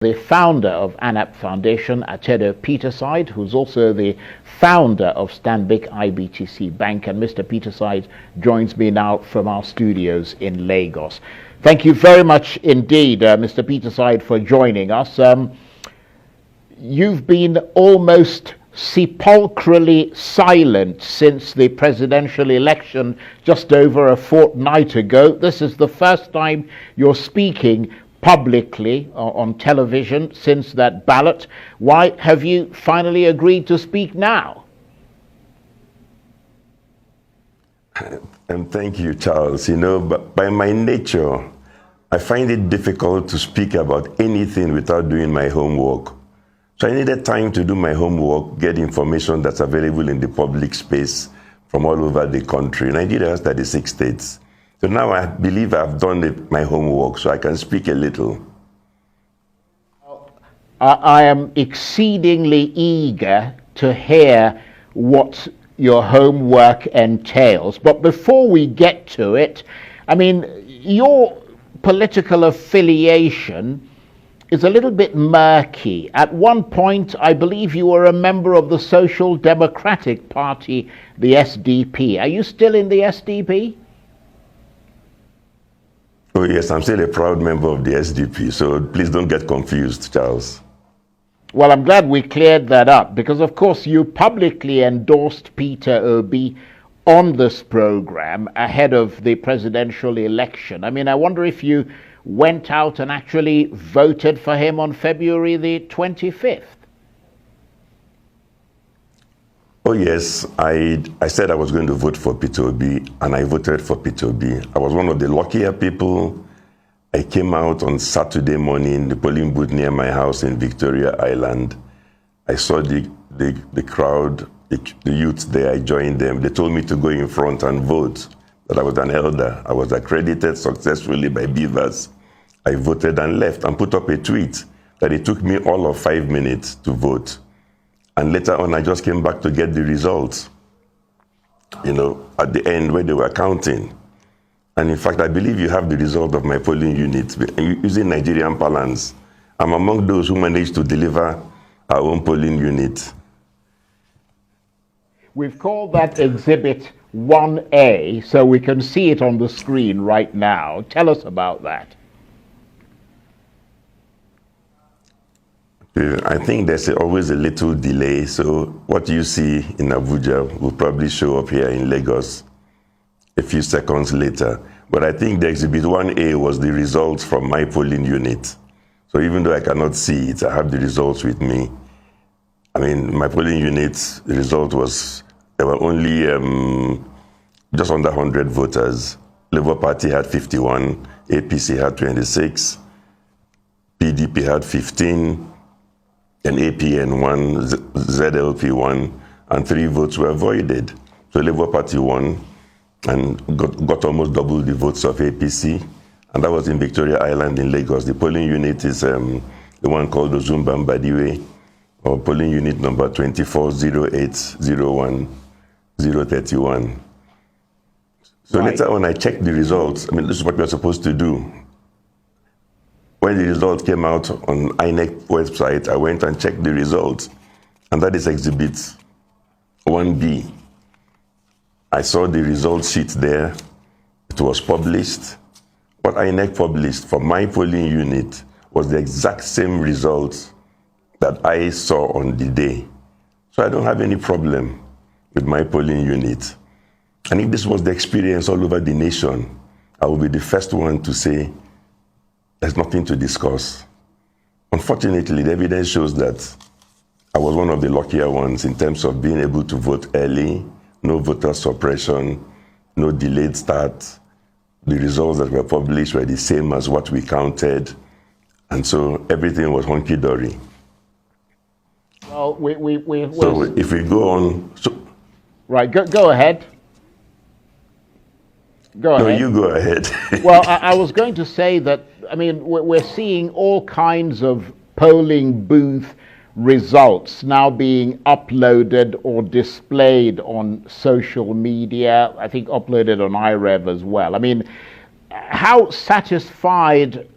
The founder of ANAP Foundation, Atedo Peterside, who's also the founder of Stanbic IBTC Bank. And Mr. Peterside joins me now from our studios in Lagos. Thank you very much indeed, Mr. Peterside, for joining us. You've been almost sepulchrally silent since the presidential election just over a fortnight ago. This is the first time you're speaking publicly on television since that ballot. Why have you finally agreed to speak now? And thank you, Charles. You know, but by my nature, I find it difficult to speak about anything without doing my homework. So I needed time to do my homework, get information that's available in the public space from all over the country. Nigeria has 36 states. So now I believe I've done my homework, so I can speak a little. I am exceedingly eager to hear what your homework entails. But before we get to it, I mean, your political affiliation is a little bit murky. At one point, I believe you were a member of the Social Democratic Party, the SDP. Are you still in the SDP? Oh yes, I'm still a proud member of the SDP, so please don't get confused, Charles. Well, I'm glad we cleared that up, because of course you publicly endorsed Peter Obi on this program ahead of the presidential election. I mean, I wonder if you went out and actually voted for him on February the 25th. Oh yes, I said I was going to vote for Peter Obi, and I voted for Peter Obi. I was one of the luckier people. I came out on Saturday morning, the polling booth near my house in Victoria Island. I saw the crowd, the youths there. I joined them. They told me to go in front and vote, that I was an elder. I was accredited successfully by Beavers. I voted and left and put up a tweet that it took me all of 5 minutes to vote. And later on, I just came back to get the results, you know, at the end where they were counting. And in fact, I believe you have the result of my polling unit using Nigerian parlance. I'm among those who managed to deliver our own polling unit. We've called that Exhibit 1A, so we can see it on the screen right now. Tell us about that. I think there's always a little delay, so what you see in Abuja will probably show up here in Lagos a few seconds later. But I think the Exhibit 1A was the results from my polling unit. So even though I cannot see it, I have the results with me. I mean, my polling unit's result was, there were only just under 100 voters. Labour Party had 51, APC had 26, PDP had 15, and APN won, ZLP won, and 3 votes were voided. So Labour Party won and got almost double the votes of APC, and that was in Victoria Island in Lagos. The polling unit is the one called Ozumba Mbadiwe, or polling unit number 240801031. So right. Later on, I checked the results. I mean, this is what we're supposed to do. When the results came out on INEC website, I went and checked the results, and that is Exhibit 1B. I saw the result sheet there. It was published. What INEC published for my polling unit was the exact same results that I saw on the day. So I don't have any problem with my polling unit. And if this was the experience all over the nation, I will be the first one to say, there's nothing to discuss. Unfortunately, the evidence shows that I was one of the luckier ones in terms of being able to vote early, no voter suppression, no delayed start. The results that were published were the same as what we counted. And so everything was hunky-dory. Well, so if we go on... Right, go ahead. Go ahead. No, you go ahead. Well, I was going to say that, I mean, we're seeing all kinds of polling booth results now being uploaded or displayed on social media, I think uploaded on iRev as well. I mean, how satisfied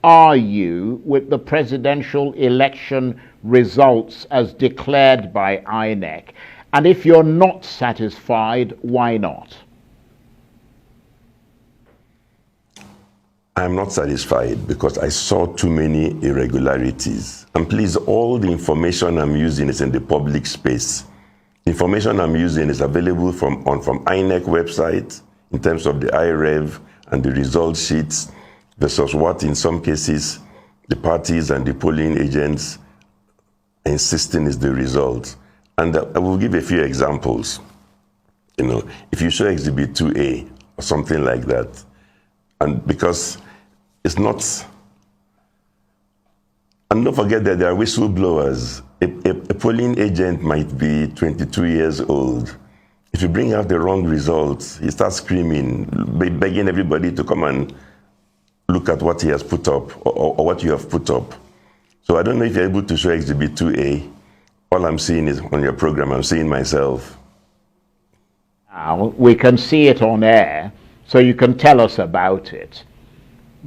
are you with the presidential election results as declared by INEC? And if you're not satisfied, why not? I'm not satisfied because I saw too many irregularities. And please, all the information I'm using is in the public space. The information I'm using is available from INEC website in terms of the IREV and the result sheets versus what in some cases the parties and the polling agents are insisting is the result. And I will give a few examples. You know, if you show Exhibit 2A or something like that, and because it's not, and don't forget that there are whistleblowers. A polling agent might be 22 years old. If you bring out the wrong results, he starts screaming, begging everybody to come and look at what he has put up or what you have put up. So I don't know if you're able to show Exhibit 2A. All I'm seeing is on your program, I'm seeing myself. Now, we can see it on air, so you can tell us about it.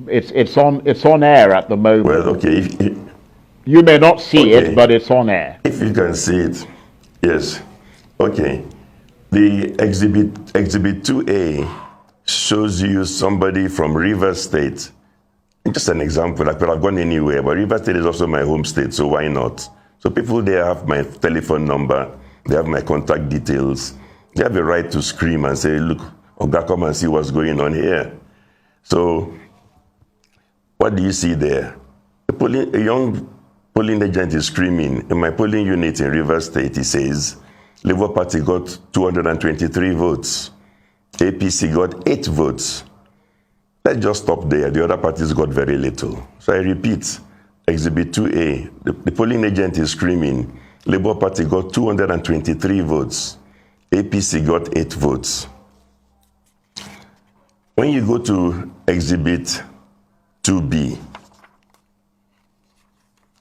It's on air at the moment. Well, okay. You may not see it, but it's on air. If you can see it, yes. Okay. The Exhibit 2A shows you somebody from Rivers State. Just an example, I could have gone anywhere, but Rivers State is also my home state, so why not? So people there have my telephone number, they have my contact details, they have a right to scream and say, look, Oga, come and see what's going on here. So what do you see there? A young polling agent is screaming. In my polling unit in Rivers State, he says, Labour Party got 223 votes. APC got 8 votes. Let's just stop there. The other parties got very little. So I repeat, Exhibit 2A, the polling agent is screaming, Labour Party got 223 votes. APC got 8 votes. When you go to Exhibit 2B,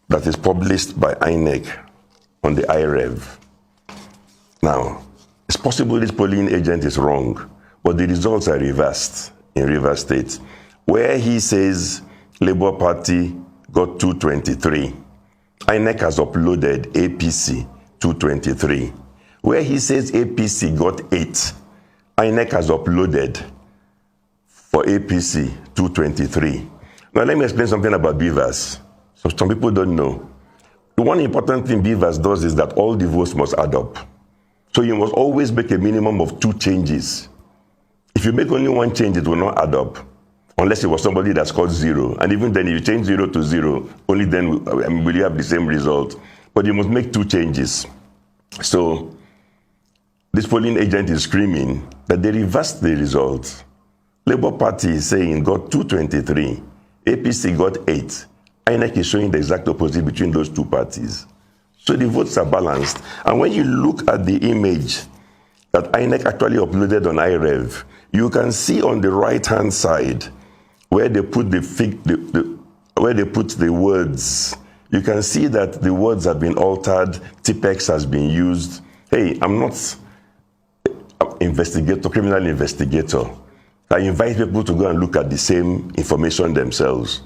that is published by INEC on the IREV. Now, it's possible this polling agent is wrong, but the results are reversed in Rivers State, where he says Labour Party got 223. INEC has uploaded APC 223. Where he says APC got 8, INEC has uploaded for APC 223. Now let me explain something about Beavers. So some people don't know. The one important thing Beavers does is that all the votes must add up. So you must always make a minimum of 2 changes. If you make only 1 change, it will not add up. Unless it was somebody that scored 0. And even then, if you change 0 to 0, only then will you have the same result. But you must make 2 changes. So this polling agent is screaming that they reversed the results. Labour Party is saying got 223. APC got 8. INEC is showing the exact opposite between those 2 parties. So the votes are balanced. And when you look at the image that INEC actually uploaded on IREV, you can see on the right-hand side where they put where they put the words. You can see that the words have been altered. Tipex has been used. Hey, I'm not an criminal investigator. I invite people to go and look at the same information themselves.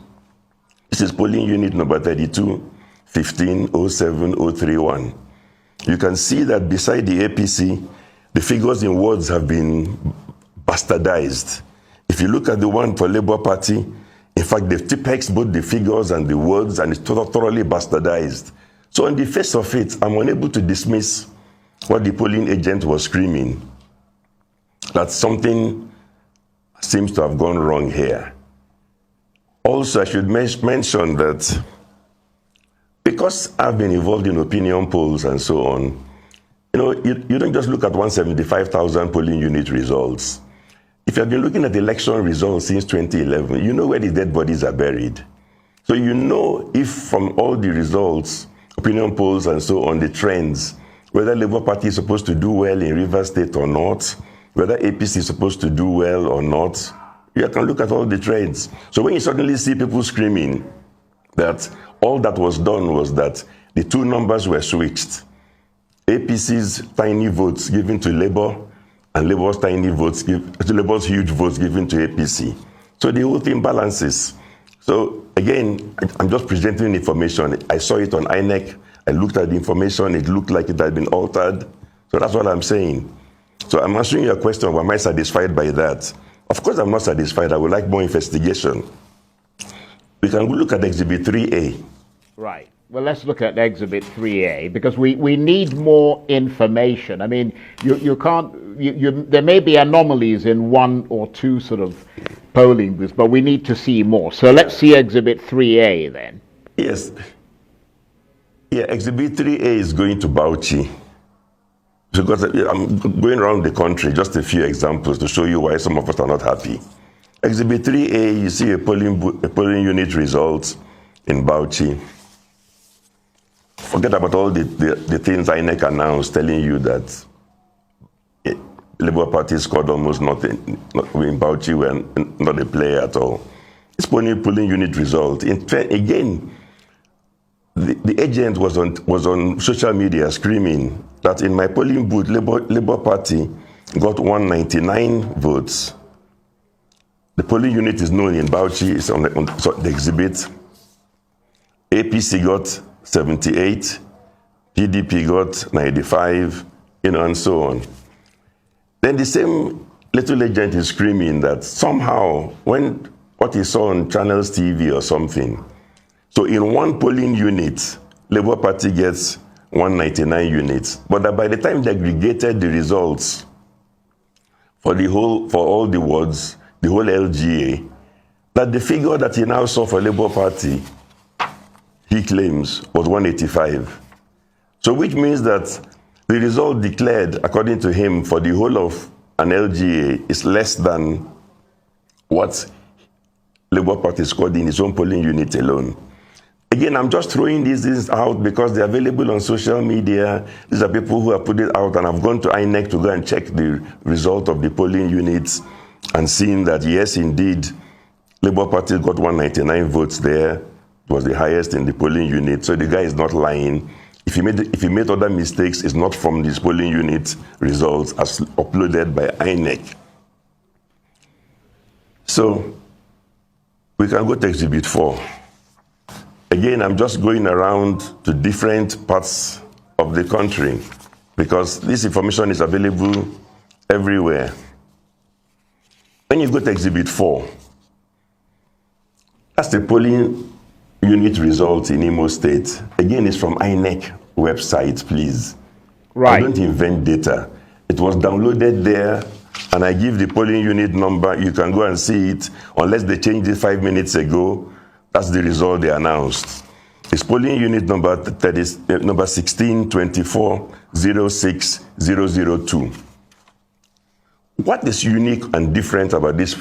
This is polling unit number 32, 15 07 031. You can see that beside the APC, the figures in words have been bastardized. If you look at the one for Labour Party, in fact, they've Tipex both the figures and the words, and it's thoroughly bastardized. So on the face of it, I'm unable to dismiss what the polling agent was screaming, that something seems to have gone wrong here. Also, I should mention that because I've been involved in opinion polls and so on, you don't just look at 175,000 polling unit results. If you have been looking at election results since 2011, you know where the dead bodies are buried. So you know if from all the results, opinion polls and so on, the trends, whether Labour Party is supposed to do well in Rivers State or not, whether APC is supposed to do well or not, you can look at all the trends. So when you suddenly see people screaming that all that was done was that the 2 numbers were switched, APC's tiny votes given to Labour and Labour's Labour's huge votes given to APC. So the whole thing balances. So again, I'm just presenting information. I saw it on INEC. I looked at the information. It looked like it had been altered. So that's what I'm saying. So I'm answering your question, am I satisfied by that? Of course I'm not satisfied. I would like more investigation. We can look at Exhibit 3A. Right. Well, let's look at Exhibit 3A, because we need more information. I mean, you can't, there may be anomalies in one or two sort of polling booths, but we need to see more. So let's see Exhibit 3A then. Yes. Yeah, Exhibit 3A is going to Bauchi. Because I'm going around the country, just a few examples to show you why some of us are not happy. Exhibit 3A, you see a polling unit results in Bauchi. Forget about all the things INEC announced telling you that Labour Party scored almost nothing. In Bauchi, we're not a player at all. It's polling unit result. In fact, again, the agent was on social media screaming that in my polling booth, Labour Party got 199 votes. The polling unit is known in Bauchi, it's on the exhibit. APC got 78, PDP got 95, and so on. Then the same little agent is screaming that somehow, when what he saw on Channels TV or something, so in one polling unit, Labour Party gets 199 units, but that by the time they aggregated the results for all the wards, the whole LGA, that the figure that he now saw for Labour Party, he claims, was 185. So which means that the result declared, according to him, for the whole of an LGA is less than what Labour Party scored in his own polling unit alone. Again, I'm just throwing these things out because they're available on social media. These are people who have put it out, and I've gone to INEC to go and check the result of the polling units and seen that, yes, indeed, Labour Party got 199 votes there. It was the highest in the polling unit, so the guy is not lying. If he made other mistakes, it's not from this polling unit results as uploaded by INEC. So we can go to Exhibit 4. Again, I'm just going around to different parts of the country because this information is available everywhere. When you go to Exhibit 4, that's the polling unit results in Imo State. Again, it's from INEC website, please. Right. I don't invent data. It was downloaded there, and I give the polling unit number. You can go and see it, unless they changed it 5 minutes ago. That's the result they announced. It's polling unit number 1624060002. What is unique and different about this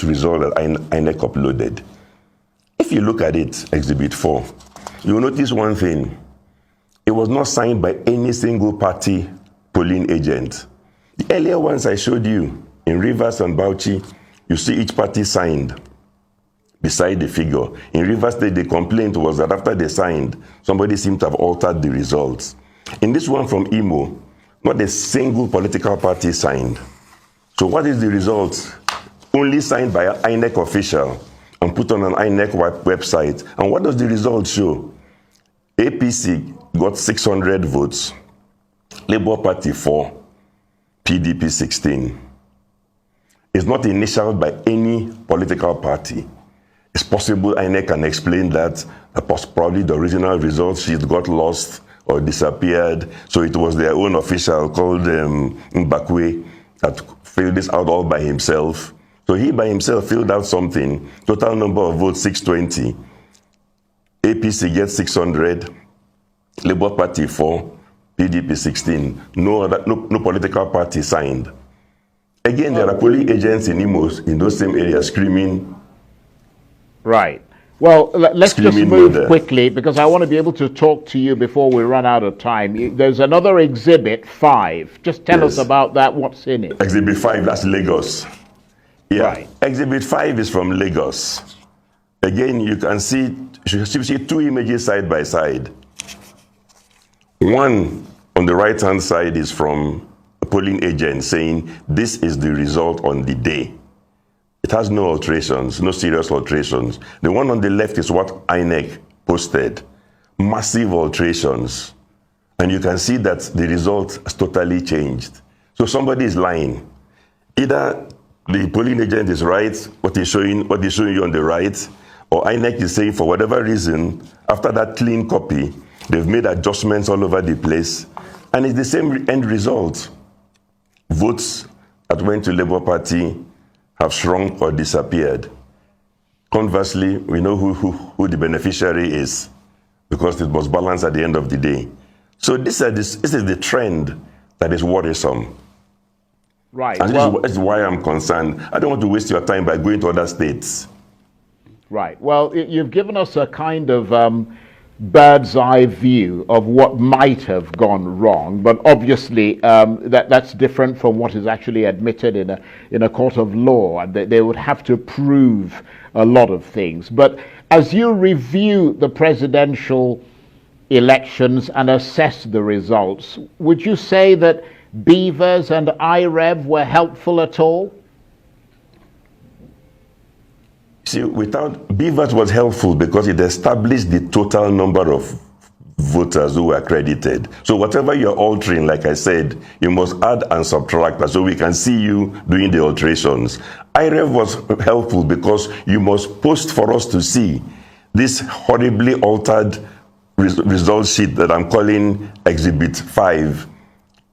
result that INEC uploaded? If you look at it, Exhibit 4, you will notice one thing. It was not signed by any single party polling agent. The earlier ones I showed you, in Rivers and Bauchi, you see each party signed beside the figure. In Rivers State, the complaint was that after they signed, somebody seemed to have altered the results. In this one from Imo, not a single political party signed. So what is the result? Only signed by an INEC official and put on an INEC website. And what does the result show? APC got 600 votes, Labour Party 4, PDP 16. It's not initialed by any political party. It's possible INEC can explain that probably the original result sheet got lost or disappeared, so it was their own official called Mbakwe that filled this out all by himself. So he by himself filled out something, total number of votes 620. APC gets 600, Labour Party 4, PDP 16. No political party signed. Again, there are polling agents in Imo, in those same areas, screaming. Right. Well, let's just move quickly because I want to be able to talk to you before we run out of time. There's another Exhibit 5. Just tell us about that, what's in it. Exhibit 5, that's Lagos. Yeah. Right. Exhibit 5 is from Lagos. Again, you can see two images side by side. One on the right-hand side is from a polling agent saying this is the result on the day. It has no alterations, no serious alterations. The one on the left is what INEC posted. Massive alterations. And you can see that the result has totally changed. So somebody is lying. Either the polling agent is right, what he's showing you on the right, or INEC is saying for whatever reason, after that clean copy, they've made adjustments all over the place, and it's the same end result. Votes that went to Labour Party have shrunk or disappeared. Conversely, we know who the beneficiary is, because it was balanced at the end of the day. So this is the trend that is worrisome. Right. And this is why I'm concerned. I don't want to waste your time by going to other states. Right. Well, you've given us a kind of bird's eye view of what might have gone wrong, but obviously that's different from what is actually admitted in a court of law, and they would have to prove a lot of things. But as you review the presidential elections and assess the results, would you say that Beavers and IREV were helpful at all? See, Beavers was helpful because it established the total number of voters who were accredited. So whatever you're altering, like I said, you must add and subtract so we can see you doing the alterations. IREV was helpful because you must post for us to see this horribly altered result sheet that I'm calling Exhibit 5,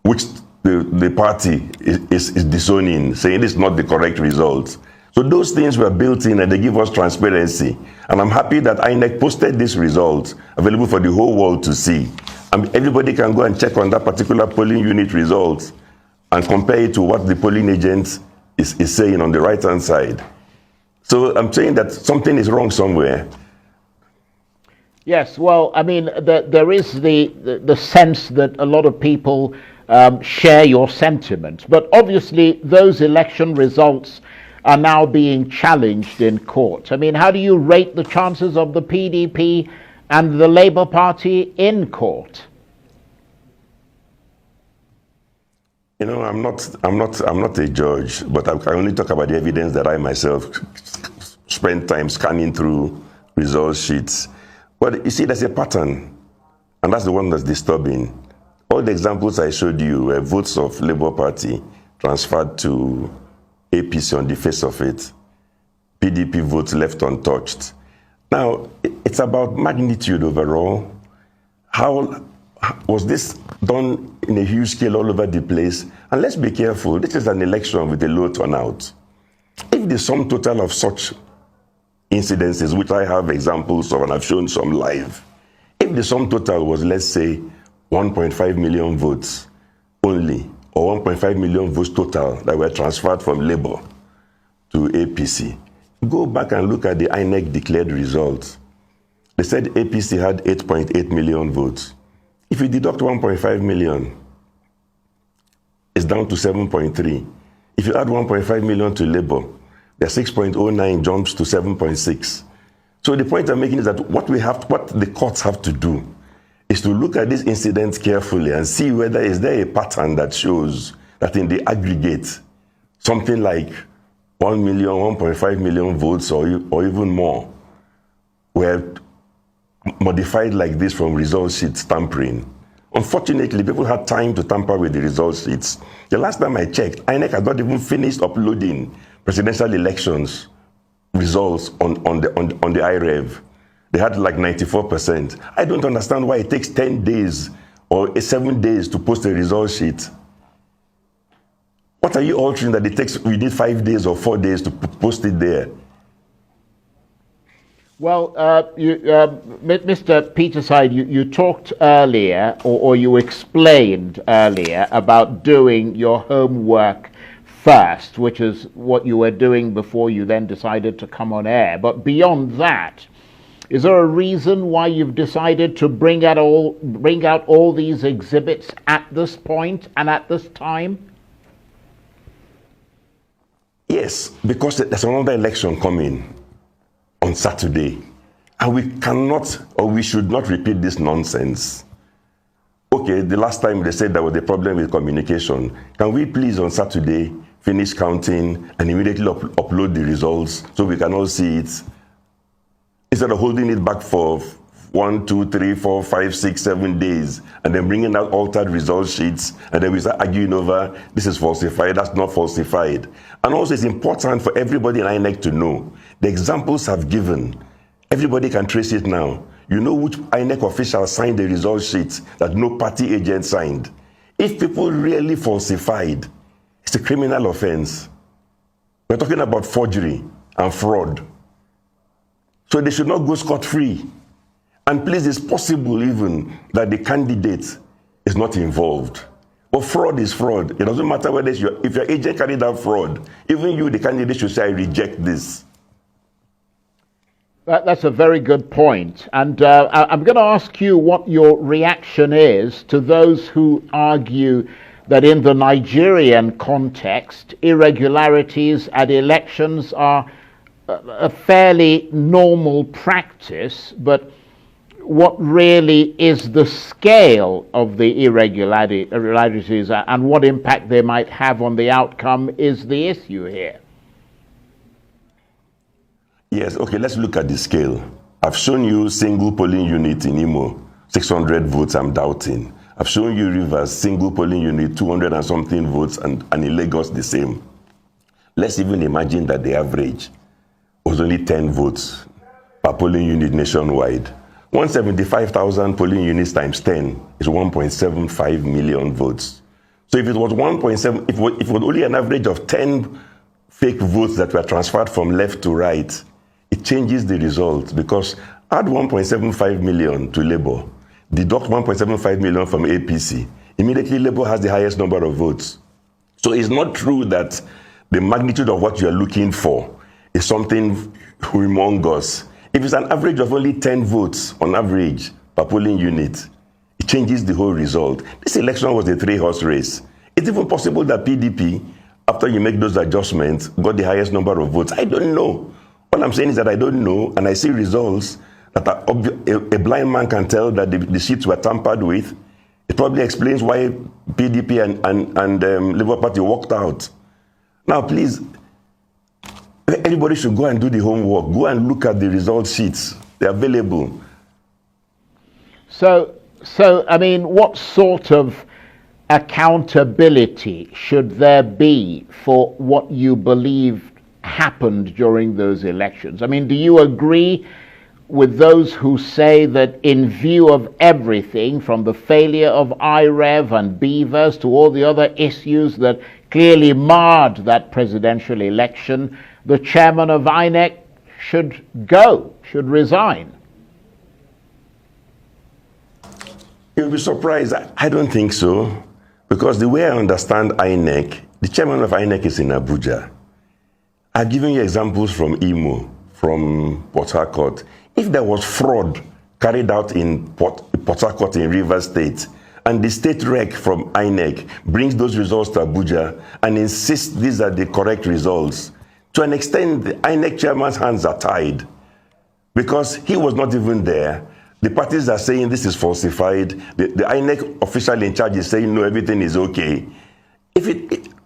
which the party is disowning, saying it's not the correct result. So those things were built in and they give us transparency. And I'm happy that INEC posted this result available for the whole world to see. And everybody can go and check on that particular polling unit result and compare it to what the polling agent is saying on the right-hand side. So I'm saying that something is wrong somewhere. Yes, well, I mean, there is the sense that a lot of people share your sentiment. But obviously, those election results are now being challenged in court. I mean, how do you rate the chances of the PDP and the Labour Party in court? You know, I'm not a judge, but I only talk about the evidence that I myself spent time scanning through result sheets. But you see, there's a pattern, and that's the one that's disturbing. All the examples I showed you were votes of Labour Party transferred to APC on the face of it. PDP votes left untouched. Now, it's about magnitude overall. How was this done in a huge scale all over the place? And let's be careful, this is an election with a low turnout. If the sum total of such incidences, which I have examples of and I've shown some live, if the sum total was, let's say, 1.5 million votes only, or 1.5 million votes total that were transferred from Labour to APC, go back and look at the INEC declared results. They said APC had 8.8 million votes. If you deduct 1.5 million, it's down to 7.3. If you add 1.5 million to Labour, the 6.09 jumps to 7.6. So the point I'm making is that what the courts have to do is to look at these incidents carefully and see whether is there a pattern that shows that in the aggregate, something like 1 million, 1.5 million votes or even more were modified like this from result sheet tampering. Unfortunately, people had time to tamper with the result sheets. The last time I checked, INEC had not even finished uploading presidential elections results on the IREV. They had like 94%. I don't understand why it takes 10 days or 7 days to post a result sheet. What are you altering that it takes, we need 5 days or 4 days to post it there? Well, Mr. Peterside, you talked earlier, or you explained earlier about doing your homework first, which is what you were doing before you then decided to come on air. But beyond that, is there a reason why you've decided to bring out all these exhibits at this point and at this time? Yes, because there's another election coming on Saturday, and we cannot or we should not repeat this nonsense. Okay, the last time they said there was a problem with communication. Can we please on Saturday finish counting, and immediately upload the results so we can all see it, instead of holding it back for 1, 2, 3, 4, 5, 6, 7 days, and then bringing out altered result sheets, and then we start arguing over this is falsified, that's not falsified. And also, it's important for everybody in INEC to know the examples I've given. Everybody can trace it now. You know which INEC official signed the result sheet that no party agent signed. If people really falsified, it's a criminal offense. We're talking about forgery and fraud. So they should not go scot-free. And please, it's possible even that the candidate is not involved. But fraud is fraud. It doesn't matter whether if your agent carried out fraud, even you, the candidate, should say, I reject this. That's a very good point. And I'm going to ask you what your reaction is to those who argue that in the Nigerian context, irregularities at elections are a fairly normal practice, but what really is the scale of the irregularities and what impact they might have on the outcome is the issue here. Yes, okay, let's look at the scale. I've shown you single polling unit in Imo, 600 votes, I'm doubting. I've shown you Rivers, single polling unit, 200 and something votes, and in Lagos the same. Let's even imagine that the average was only 10 votes per polling unit nationwide. 175,000 polling units times 10 is 1.75 million votes. So if it was 1.7, if it was only an average of 10 fake votes that were transferred from left to right, it changes the result, because add 1.75 million to Labour, deduct 1.75 million from APC, immediately Labour has the highest number of votes. So it's not true that the magnitude of what you're looking for is something humongous. If it's an average of only 10 votes on average per polling unit, it changes the whole result. This election was a 3-horse race. It's even possible that PDP, after you make those adjustments, got the highest number of votes. I don't know. All I'm saying is that I don't know, and I see results that a blind man can tell that the sheets were tampered with. It probably explains why PDP and Labour Party walked out. Now, please, everybody should go and do the homework. Go and look at the result sheets. They're available. So I mean, what sort of accountability should there be for what you believe happened during those elections? I mean, do you agree with those who say that in view of everything, from the failure of IREV and Beavers to all the other issues that clearly marred that presidential election, the chairman of INEC should resign? You'll be surprised. I don't think so. Because the way I understand INEC, the chairman of INEC is in Abuja. I've given you examples from Imo, from Port Harcourt. If there was fraud carried out in Port Harcourt in Rivers State, and the state rec from INEC brings those results to Abuja and insists these are the correct results, to an extent, the INEC chairman's hands are tied, because he was not even there. The parties are saying this is falsified. The INEC official in charge is saying no, everything is okay. If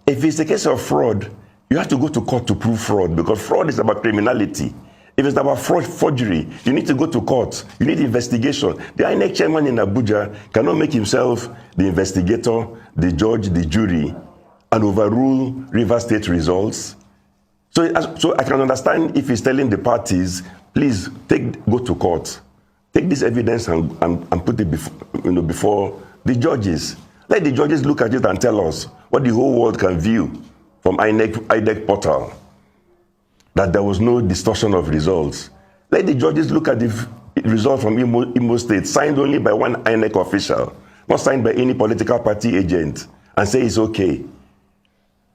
it's a case of fraud, you have to go to court to prove fraud, because fraud is about criminality. If it's about forgery, you need to go to court. You need investigation. The INEC chairman in Abuja cannot make himself the investigator, the judge, the jury, and overrule River State results. So I can understand if he's telling the parties, please go to court. Take this evidence and put it before the judges. Let the judges look at it and tell us what the whole world can view from INEC portal, that there was no distortion of results. Let the judges look at the result from Imo State, signed only by one INEC official, not signed by any political party agent, and say it's okay.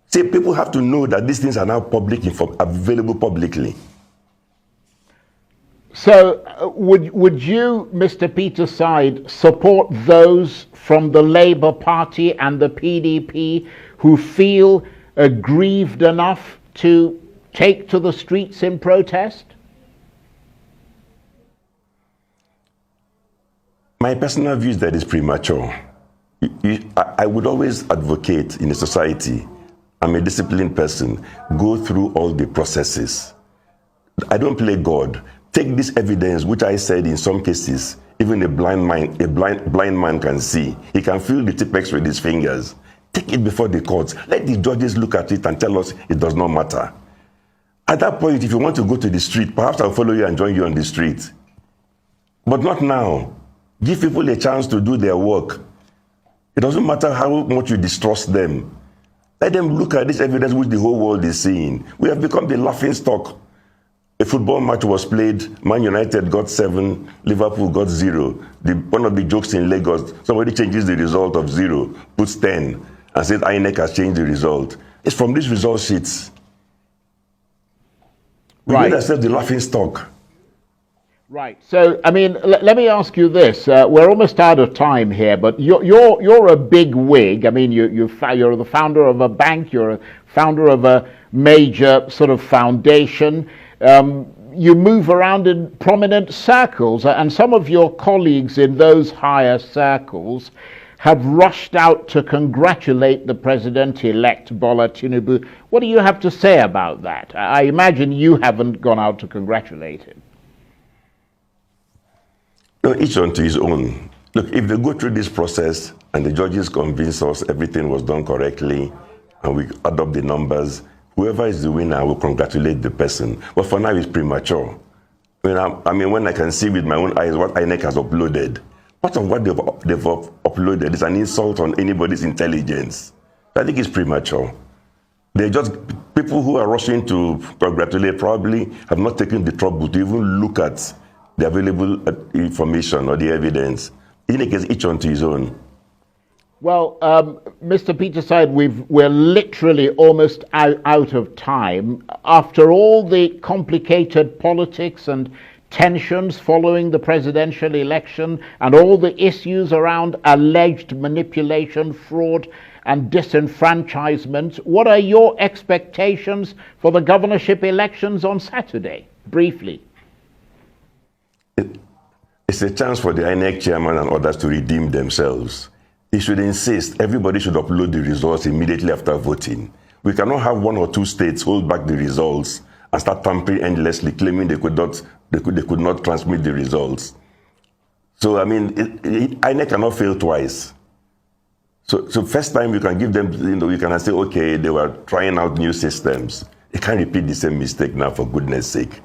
See, people have to know that these things are now available publicly. So would you, Mr. Peterside, support those from the Labour Party and the PDP who feel aggrieved enough to take to the streets in protest? My personal view is that it's premature. I would always advocate in a society I'm a disciplined person. Go through all the processes. I don't play God. Take this evidence, which I said in some cases, even a blind man can see. He can feel the tipex with his fingers. Take it before the courts. Let the judges look at it and tell us it does not matter. At that point, if you want to go to the street, perhaps I'll follow you and join you on the street. But not now. Give people a chance to do their work. It doesn't matter how much you distrust them. Let them look at this evidence which the whole world is seeing. We have become the laughing stock. A football match was played, Man United got 7, Liverpool got 0. One of the jokes in Lagos, somebody changes the result of 0, puts 10, and says INEC has changed the result. It's from these result sheets. We made ourselves the laughing stock. Right. So, I mean, let me ask you this. We're almost out of time here, but you're a big wig. I mean, you're the founder of a bank. You're a founder of a major sort of foundation. You move around in prominent circles, and some of your colleagues in those higher circles have rushed out to congratulate the president-elect Bola Tinubu. What do you have to say about that? I imagine you haven't gone out to congratulate him. No, each one to his own. Look, if they go through this process and the judges convince us everything was done correctly and we add up the numbers, whoever is the winner will congratulate the person. But for now, it's premature. I mean, when I can see with my own eyes what INEC has uploaded, part of what they've uploaded is an insult on anybody's intelligence. I think it's premature. They're just people who are rushing to congratulate probably have not taken the trouble to even look at the available information or the evidence. In any case, each one to his own. Well, Mr. Peterside, we're literally almost out of time. After all the complicated politics and tensions following the presidential election and all the issues around alleged manipulation, fraud, and disenfranchisement, what are your expectations for the governorship elections on Saturday? Briefly. It's a chance for the INEC chairman and others to redeem themselves. He should insist everybody should upload the results immediately after voting. We cannot have 1 or 2 states hold back the results and start tampering endlessly, claiming they could not transmit the results. So, I mean, INEC cannot fail twice. So first time you can give them, you can say, okay, they were trying out new systems. They can't repeat the same mistake now, for goodness sake.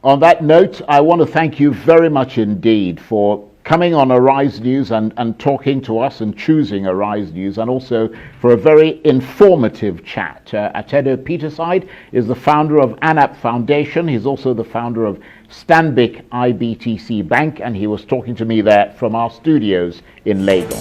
On that note, I want to thank you very much indeed for coming on Arise News and talking to us and choosing Arise News, and also for a very informative chat. Atedo Peterside is the founder of ANAP Foundation. He's also the founder of Stanbic IBTC Bank, and he was talking to me there from our studios in Lagos.